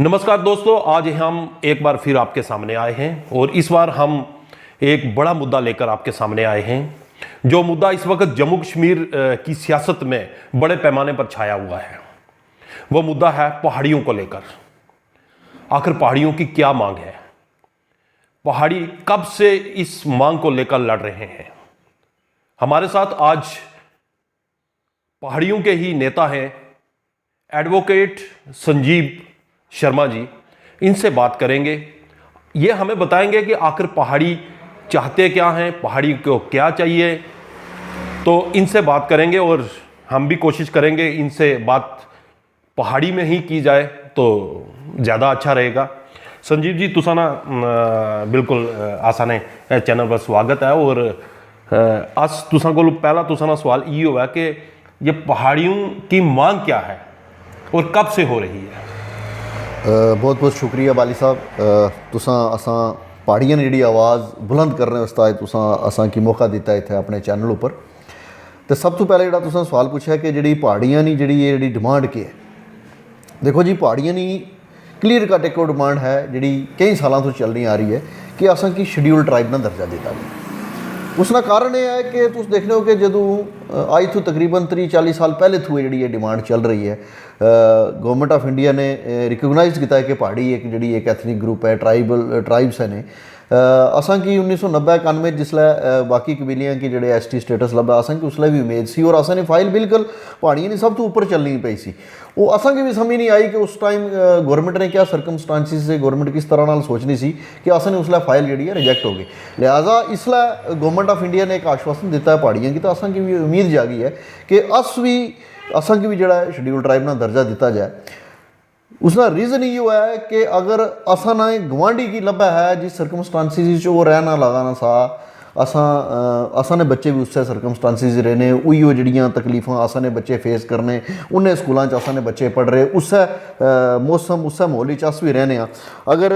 नमस्कार दोस्तों, आज हम एक बार फिर आपके सामने आए हैं और इस बार हम एक बड़ा मुद्दा लेकर आपके सामने आए हैं। जो मुद्दा इस वक्त जम्मू कश्मीर की सियासत में बड़े पैमाने पर छाया हुआ है, वो मुद्दा है पहाड़ियों को लेकर। आखिर पहाड़ियों की क्या मांग है? पहाड़ी कब से इस मांग को लेकर लड़ रहे हैं? हमारे साथ आज पहाड़ियों के ही नेता हैं एडवोकेट संजीव शर्मा जी। इनसे बात करेंगे, ये हमें बताएंगे कि आखिर पहाड़ी चाहते क्या हैं, पहाड़ी को क्या चाहिए। तो इनसे बात करेंगे और हम भी कोशिश करेंगे इनसे बात पहाड़ी में ही की जाए तो ज़्यादा अच्छा रहेगा। संजीव जी, तुसा ना बिल्कुल आसाने चैनल पर स्वागत है। और अस तुसा को पहला तुसा ना सवाल ये हुआ कि ये पहाड़ियों की मांग क्या है और कब से हो रही है? बहुत बहुत शुक्रिया बाली साहब। तुसा असा पहाड़ियां ने जी आवाज़ बुलंद करने वास्ते तुसा असा की मौका दिता इत्थे अपने चैनल उपर। तो सब तो पहले जो तुसा सवाल पूछा कि जी पहाड़ियां नी जी डिमांड के है। देखो जी, पहाड़ियां नी क्लीयर कट एक डिमांड है जी कई सालों तो चल रही आ रही है कि असा की शेड्यूल ट्राइब का दर्जा दिता गया। उसका कारण यह है कि तुम देखने हो कि जदों अज तो तकरीबन 30-40 साल पहले थू जी डिमांड चल रही है, गवर्नमेंट ऑफ इंडिया ने रिकोगनाइज किया है कि पहाड़ी एक जी एक एथनिक ग्रुप है, ट्राइब्स ने। असा की 1990-91 जिसलै बाकी कबीलियां की जो ST स्टेटस लभा, असा की उसलै भी उम्मीद सी और असा ने फाइल बिल्कुल पहाड़ियां सब तो उपर चलनी पई सी। वो असा की भी समझ नहीं आई कि उस टाइम गवर्नमेंट ने क्या सर्कमस्टांसिस से गवर्नमेंट किस तरह नाल सोचनी सी कि असा ने उसलै फाइल जी रिजेक्ट हो गई। लिहाजा इसलै गवर्नमेंट ऑफ इंडिया ने एक आश्वासन दिता है पहाड़ियां की, तो असा की भी उम्मीद जागी है कि असा की भी जो शेड्यूल ट्राइब ना दर्जा दिता जाए। उसका रीज़न ये हुआ है कि अगर असा ना गवांढी की लभा है जिस सर्कमस्टांसिस वो रहना लगाना सा, असा ने बच्चे भी उससे सर्कमस्टांसिस रहने, उही जड़ियाँ तकलीफा असा ने बच्चे फेस करने, उन्हें स्कूलों असा ने बच्चे पढ़ रहे, उससे मौसम उससे माहौल अस भी रहने। अगर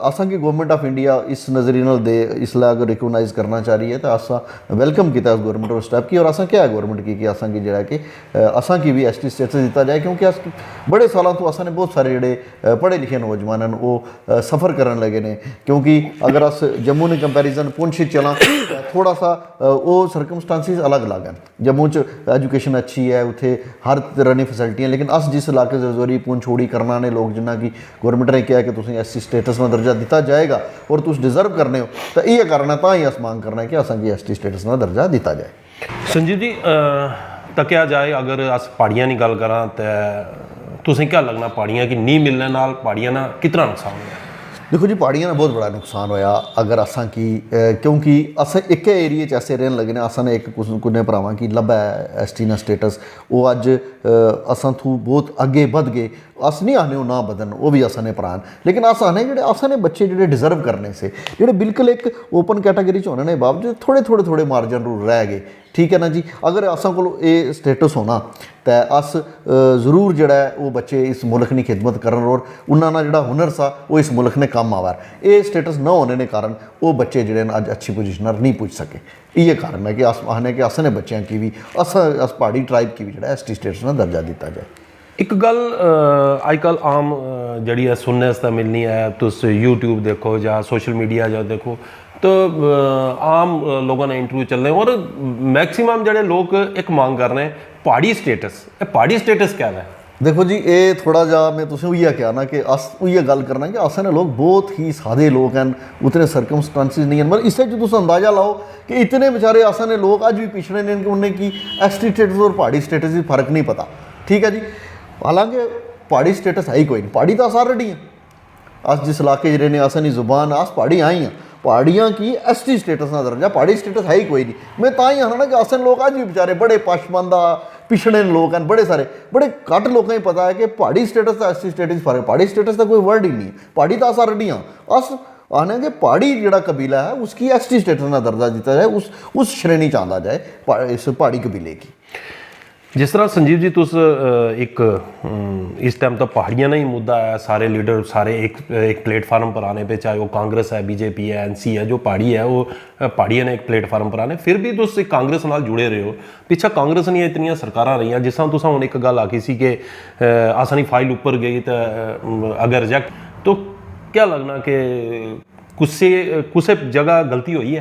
असा की गवर्नमेंट ऑफ इंडिया इस नज़रिए नाल दे इसलिए अगर रिकोगनाइज करना चाह रही है तो असा वेलकम किया गवर्नमेंट और स्टेप की। और असा क्या है गवर्नमेंट की कि असा की जो कि असा की भी ST स्टेटस दिता जाए, क्योंकि अस बड़े सालों तो असा ने बहुत सारे जोड़े पढ़े लिखे नौजवान वो सफ़र कर लगे ने। क्योंकि अगर अस जम्मू ने कंपैरिजन पुंछ चला थोड़ा सा वो सर्कमस्टांसिस अलग अलग हैं। जम्मू च एजुकेशन अच्छी है, उत्थे हर तरह की फैसिलिटियां, लेकिन अस जिस इलाके से रजौरी पुंछ छोड़ी करना ने लोग जिन्ना की गवर्नमेंट ने कहा कि तुम ST स्टेटस में दर्जा दिता जाएगा और तुम डिजर्व करने हो, तो यह कारण है तो ही अस मांग करना है कि असा की ST स्टेटस में दर्जा दिता जाए। संजीव जी, तकिया जाए अगर अस पहाड़ियां की गल करा तो तुसें क्या लगना पहाड़ियां की नहीं मिलने नाल पहाड़ियां ना कितना नुकसान होया? देखो जी, पहाड़ियां का बहुत बड़ा नुकसान होया अगर असा की, क्योंकि अस एक एरिए ऐसे रहन लगे ने। असा ने एक कुछ भरावां की लभा है ST ना स्टेटस, वो अज असा थू बहुत अगे बध गए। अस नहीं आने वो ना बदन, वो भी असा ने भरा, लेकिन अस आने जो असा ने बच्चे जो डिजर्व करने से जो बिल्कुल एक ओपन कैटागरी होने के बावजूद थोड़े मार्जन रूल रह गए। ठीक है ना जी। अगर असा को ये स्टेटस होना तो अस जरूर जो वो बच्चे इस मुल्क की खिदमत करन और उन्होंने जो हुनर सा वो इस मुल्क ने काम आवा। ये स्टेटस न होने के कारण वो बच्चे जोड़े अज अच्छी पोजिशन नहीं पुज सके। ये कारण है कि अस आने कि अस ने बच्चों की भी अस पहाड़ी ट्राइब की भी जो ST स्टेटस में दर्जा दिता जाए। एक गल अजकल आम जी सुनने वास्ते मिलनी है, तुस यूट्यूब देखो या सोशल मीडिया जो देखो तो आम लोगों ने इंटरव्यू चल रहे हैं और मैक्सिमम जड़े लोग एक मांग कर रहे हैं पहाड़ी स्टेटस। पहाड़ी स्टेटस क्या है? देखो जी, ये थोड़ा जा मैं तुसें उइया क्या ना कि अस उइया गल करना कि अस लोग बहुत ही सादे लोग हैं, उतने सर्कमस्टांसिस नहीं हैं। मतलब इससे जो तुम अंदाजा लाओ कि इतने बेचारे असा ने लोग अज भी पिछड़े ने कि उन्हें की ST स्टेटस और पहाड़ी स्टेटस की फर्क नहीं पता। ठीक है जी। हालांकि पहाड़ी स्टेटस है ही कोई नहीं, पहाड़ी तो अस ऑलरेडी हैं। अस जिस इलाके रहने असन की जुबान अस पहाड़ी आई हैं, पहाड़ियाँ की ST स्टेटस का दर्जा पहाड़ी स्टेटस है ही कोई नहीं। मैं ता ही आना ना कि असन लोग अज भी बेचारे बड़े पशमंदा पिछड़े लोग हैं, बड़े सारे बड़े घट लोगों को पता है कि पहाड़ी स्टेटस का ST स्टेटस फर्क। पहाड़ी स्टेटस का कोई वर्ड ही नहीं है, पहाड़ी तो अस ऑलरेडी हाँ। अस आने कि पहाड़ी जो कबीला है उसकी ST स्टेटस का दर्जा दिता जाए, उस श्रेणी च आंदा जाए इस पहाड़ी कबीले की। जिस तरह संजीव जी तुस एक इस टाइम तो पहाड़ियां ना ही मुद्दा है, सारे लीडर सारे एक प्लेटफार्म पर आने पे, चाहे वो कांग्रेस है, बीजेपी है, एनसी है, जो पहाड़ी है वो पहाड़ियां ने एक प्लेटफार्म पर आने, फिर भी तुस कांग्रेस नाल जुड़े रहे हो। पिछा कांग्रेस नहीं इतनियां सरकारां रही, जिस तरह तुसां हुण एक गल आखी सी कि आसानी फाइल ऊपर गई तो अगर रिजेक्ट, तो क्या लगना कि कुछ जगह गलती हुई है?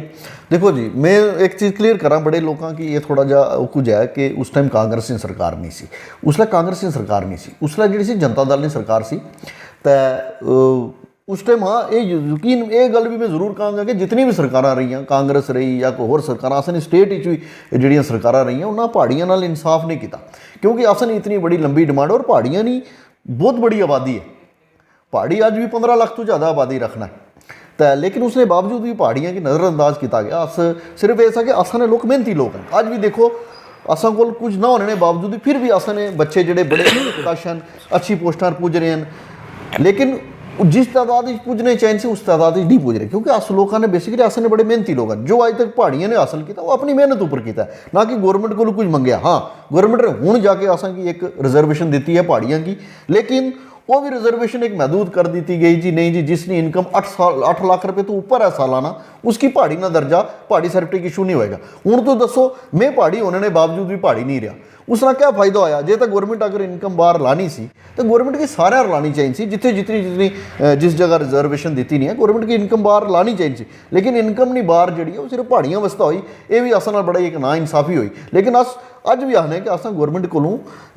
देखो जी, मैं एक चीज़ क्लीयर करा बड़े लोगों की, ये थोड़ा जा कुछ है कि उस टाइम कांग्रेस की सरकार नहीं सी, उसले कांग्रेस की सरकार नहीं सी, उसले जी जनता दल की सरकार सी। तो उस टाइम हाँ ये यकीन ये गल भी मैं जरूर कहूँगा कि जितनी भी सरकार रही हैं, कांग्रेस रही या कोई होर सरकार, असन स्टेट भी जी सरकार रही हैं, उन्होंने पहाड़ियों नाल इंसाफ नहीं किया, क्योंकि असन इतनी बड़ी लंबी डिमांड, और पहाड़ियाँ की बहुत बड़ी आबादी है, पहाड़ी अज भी 15 लाख तो ज़्यादा आबादी रखना है। तो लेकिन उसने बावजूद भी पहाड़ियाँ की नज़रअंदाज किया गया। अस सिर्फ ऐसा कि असाने लोग मेहनती लोग हैं, अज भी देखो असा को कुछ ना होने के बावजूद फिर भी असाने बच्चे जोड़े बड़े कशन अच्छी पोस्टां पुज रहे हैं, लेकिन जिस तादाद पुजने चाहिए से उस तादाद नहीं पुज रहे, क्योंकि अस लोगों ने बेसिकली असाने बड़े मेहनती लोग हैं। जो अज तक पहाड़ियाँ ने हासिल किया वो अपनी मेहनत उपर किया, ना कि गौरमेंट को कुछ मंगया। हाँ, गौरमेंट ने हूँ जाके असा की एक रिजर्वेशन दी है पहाड़ियाँ की, लेकिन वो भी रिजर्वेशन एक महदूद कर दी गई जी, नहीं जी जिसकी इनकम 8 लाख रुपए तो ऊपर है सालाना, उसकी पहाड़ी ना दर्जा, पहाड़ी सर्टिफिकेट इशू नहीं होएगा। हूँ तो दसो, मैं पहाड़ी होने के बावजूद भी पहाड़ी नहीं रहा, उसका क्या फायदा होया? जे तो गौरमेंट अगर इनकम बाहर लानी सी तो गौरमेंट की सारे लानी चाहिए सी, जिथे जितनी जितनी जिस जगह रिजर्वेशन दी नहीं है, गौरमेंट की इनकम बाहर लानी चाहिए सी, लेकिन इनकम नहीं बाहर जी वो सिर्फ पहाड़ियाँ वास्ते हुई। ये भी असल बड़ा एक ना इंसाफी हुई। लेकिन अस अज भी आखने कि असें गौरमेंट को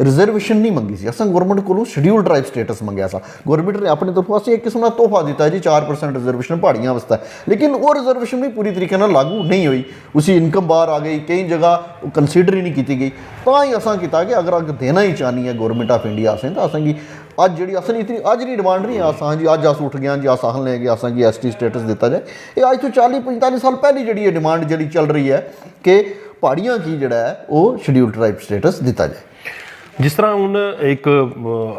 रिजर्वेशन नहीं मंगी सी, असें गौरमेंट को शेड्यूल ट्राइब स्टेटस मंगया सा। गौरमेंट ने अपनी तरफों असें एक किस्म का तोहफा दिता है जी, 4% रिजर्वेशन पहाड़ियाँ वास्ते, लेकिन वो रिजर्वेशन भी पूरी तरीके लागू नहीं हुई, उसी इनकम बाहर आ गई, कई जगह कंसीडर ही नहीं की गई। तो ही असा किया कि अगर देना ही चाहनी है गौरमेंट ऑफ इंडिया असें, तो असें की अज जी असन इतनी अज नहीं डिमांड नहीं असा जी अज अस उठ गए जी अस आखन लगे असा कि ST स्टेटस दिता जाए। ये अज तो 40-45 साल पहली जी डिमांड जी चल रही है कि पहाड़ियाँ की जोड़ा है वो शेड्यूल ट्राइब स्टेटस दिता जाए। जिस तरह हूँ एक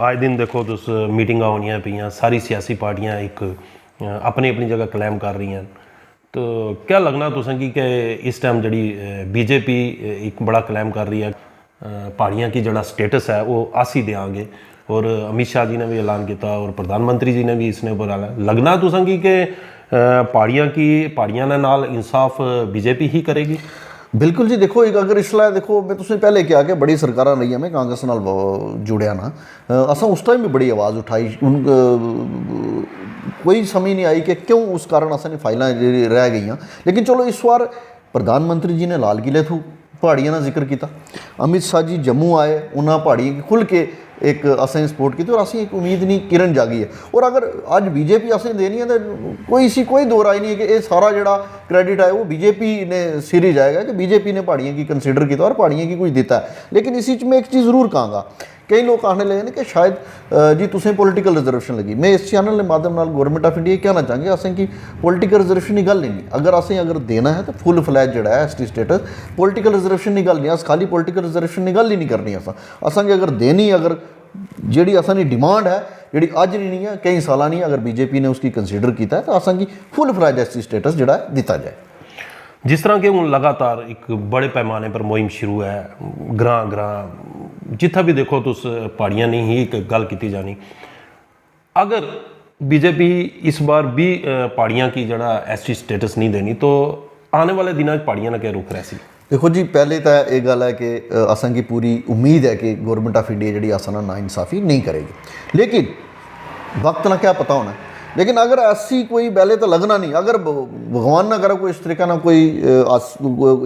आए दिन देखो तुस मीटिंगां होनियां पियां, सारी सियासी पार्टियां एक अपनी अपनी जगह क्लेम कर रही हैं, तो क्या लगना तुसें कि इस टाइम जी बीजेपी एक बड़ा क्लेम कर रही है पहाड़ियाँ की जड़ा स्टेटस है वो अस ही देंगे, और अमित शाह जी ने भी ऐलान किया और प्रधानमंत्री जी ने भी इसने ऊपर ऐलान, लगना तुसें कि पहाड़ियाँ ने नाल इंसाफ बीजेपी ही करेगी? बिल्कुल जी, देखो एक अगर इसलिए देखो मैं तुझे पहले क्या कि बड़ी सरकार रही है, मैं कांग्रेस नाल जुड़िया ना, असा उस टाइम भी बड़ी आवाज़ उठाई, कोई समझ नहीं आई कि क्यों उस कारण असा फाइलें रह गई। लेकिन चलो इस बार प्रधानमंत्री जी ने लाल किले थू पहाड़ियों का जिक्र किया, अमित शाह जी जम्मू आए, उन्होंने पहाड़ियों की खुल के एक असें सपोर्ट की, और असें एक उम्मीद नहीं किरण जागी है। और अगर अज बीजेपी असें देनी है तो कोई दो राय नहीं है कि ये सारा जड़ा क्रेडिट है वो बीजेपी ने सिर ही जाएगा, कि बीजेपी ने पहाड़ियों की कंसीडर किया और पहाड़ियों की कुछ दिता है। लेकिन इसी मैं एक चीज़ जरूर कहूँगा, कई लोग कहने लगे कि शायद जी तुसें पोलिटिकल रिजर्वेशन लगी। मैं इस चैनल के माध्यम नाल गौरमेंट ऑफ इंडिया कहना चाहूँगा असें कि पोलिटिकल रिजर्वेशन की गल नहीं, अगर अगर देना है तो फुल फ्लैज जोड़ा है ST स्टेटस, पोलिटिकल रिजर्वेशन की गल नहीं, अस खाली पोलिटिकल रिजर्वेशन की गल ही नहीं करनी। असें अगर देनी, अगर जी असानी डिमांड है जी अज नहीं है कई साल नहीं, अगर बीजेपी ने उसकी कंसीडर किया है तो असा की फुल फ्लैज ST स्टेटस जोड़ा दिता जाए। जिस तरह के हूँ लगातार एक बड़े पैमाने पर मुहिम शुरू है, ग्रां ग्रां जिथा भी देखो तुस पहाड़ियाँ नहीं ही एक गल की जानी, अगर बीजेपी इस बार भी पहाड़ियाँ की जड़ा ST स्टेटस नहीं देनी तो आने वाले दिनों पहाड़ियाँ ना क्या रुख रही? देखो जी, पहले तो ये गल है कि असा की पूरी उम्मीद है कि गौरमेंट ऑफ इंडिया जी असा ना इंसाफ़ी नहीं करेगी, लेकिन वक्त ना क्या पता होना। लेकिन अगर ऐसी कोई पहले तो लगना नहीं, अगर भगवान ना करे कोई इस तरीके ना कोई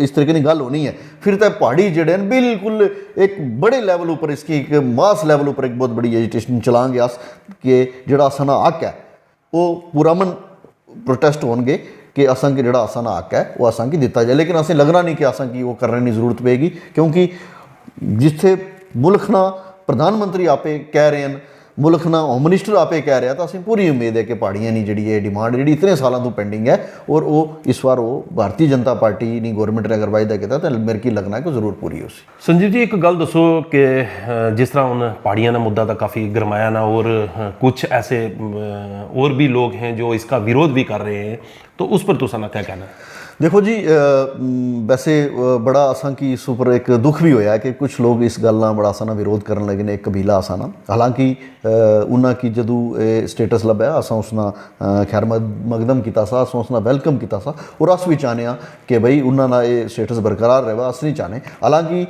इस तरीके की गल होनी है, फिर तो पहाड़ी जड़े बिल्कुल एक बड़े लैवल पर इसकी एक मास लैवल पर एक बहुत बड़ी एजिटेशन चलाएंगे अस कि जोड़ा असा हक है वो पुरअमन प्रोटेस्ट होंगे कि असा की जोड़ा असा हक है वो असा की दिता जाए। लेकिन असें लगना नहीं कि असा की वो करने की जरूरत पेगी, क्योंकि जिथे मुल्क ना प्रधानमंत्री आपे कह रहे हैं, मुल्क ना होम मिनिस्टर आपे कह रहा, तो असें पूरी उम्मीद है कि पहाड़ियाँ की जी डिमांड जी इतने सालों तो पेंडिंग है और वो इस बार वो भारतीय जनता पार्टी नहीं गौरमेंट ने अगर वायदा किया तो मेरे की लगना है कि जरूर पूरी हो सी। संजीव जी, एक गल दसो कि जिस तरह हूँ पहाड़ियाँ का मुद्दा तो काफ़ी गरमाया ना, और कुछ ऐसे और भी लोग हैं जो इसका विरोध भी कर रहे हैं, तो उस पर तुसा ना क्या कहना है? ਦੇਖੋ ਜੀ ਵੈਸੇ ਬੜਾ ਅਸਾਂ ਕੀ ਇਸ ਉੱਪਰ ਇੱਕ ਦੁੱਖ ਵੀ ਹੋਇਆ ਕਿ ਕੁਝ ਲੋਕ ਇਸ ਗੱਲ ਨਾਲ ਬੜਾ ਅਸਾਂ ਨਾਲ ਵਿਰੋਧ ਕਰਨ ਲੱਗੇ ਨੇ, ਇੱਕ ਕਬੀਲਾ ਅਸਾਂ ਨਾਲ। ਹਾਲਾਂਕਿ ਉਹਨਾਂ ਕੀ ਜਦੋਂ ਇਹ ਸਟੇਟਸ ਲੱਭਿਆ ਅਸਾਂ ਉਸ ਨਾਲ ਖੈਰ ਮਕਦਮ ਕੀਤਾ ਸਾ, ਅਸਾਂ ਉਸ ਨਾਲ ਵੈਲਕਮ ਕੀਤਾ ਸਾ ਔਰ ਅਸ ਵੀ ਚਾਹੁੰਦੇ ਹਾਂ ਕਿ ਬਈ ਉਹਨਾਂ ਨਾਲ ਇਹ ਸਟੇਟਸ ਬਰਕਰਾਰ ਰਹੇ। ਅਸ ਨਹੀਂ ਚਾਹੁੰਦੇ, ਹਾਲਾਂਕਿ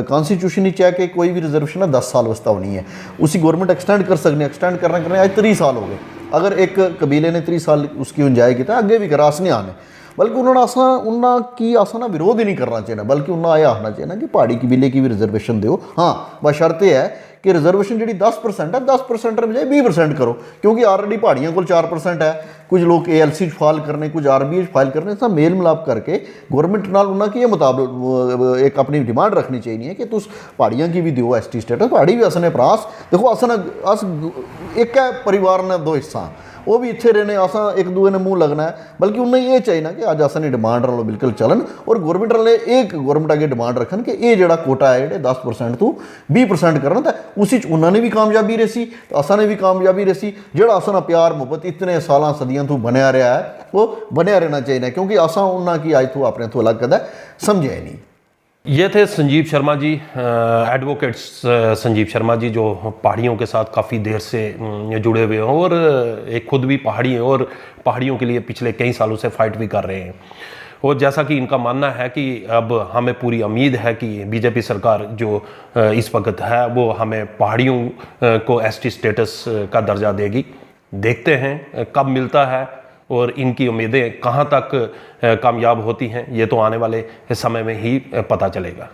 कॉन्स्टिट्यूशन ही है कि कोई भी रिजर्वेशन है 10 साल वास्ते होनी है, उसी गवर्नमेंट एक्सटेंड कर सकते, एक्सटेंड करने आज 30 साल हो गए। अगर एक कबीले ने 30 साल उसकी गुंजाइश की अगे भी करा अस नहीं आने, बल्कि उन्होंने असा उन्ना की असा ना विरोध ही नहीं करना चाहिए, बल्कि उन्हें आया आना चाहिए कि पहाड़ी कबीले की भी रिजर्वेशन दो। हाँ बशर्त है कि रिजर्वेशन जी 10% है, 10% बजाय 20% करो, क्योंकि ऑलरेडी पहाड़ियों को 4% है, कुछ लोग ALC फाइल करने, कुछ RBA फाइल करने, सब मेल मिलाप करके गवर्नमेंट नाल उन्होंने ये मुताबिक एक अपनी डिमांड रखनी चाहिए कि तुस पहाड़ियाँ की भी दो ST स्टेटस। पहाड़ी भी असने भरास देखो अस एक है परिवार ने दो हिस्सा, वो भी इतने रहने असा एक दूए ने मुँह लगना है, बल्कि उन्हें ये चाहिए ना कि अज असने डिमांड वालों बिल्कुल चलन और गवर्नमेंट वाले एक गवर्नमेंट अगे डिमांड रखन कि ये जो कोटा है जो 10% तो 20% करना, तो उसी उन्होंने भी कामयाबी रही, असा ने भी कामयाबी रही। जो असा प्यार मुहब्बत इतने साल सदियों तो बनया रहा है वो बनया रहना चाहिए, क्योंकि असा उन्होंने की अज तो अपने तो अलग कदा समझा ही नहीं। ये थे संजीव शर्मा जी, एडवोकेट संजीव शर्मा जी, जो पहाड़ियों के साथ काफ़ी देर से जुड़े हुए हैं और एक खुद भी पहाड़ी हैं और पहाड़ियों के लिए पिछले कई सालों से फाइट भी कर रहे हैं। और जैसा कि इनका मानना है कि अब हमें पूरी उम्मीद है कि बीजेपी सरकार जो इस वक्त है वो हमें पहाड़ियों को ST स्टेटस का दर्जा देगी। देखते हैं कब मिलता है और इनकी उम्मीदें कहाँ तक कामयाब होती हैं, ये तो आने वाले समय में ही पता चलेगा।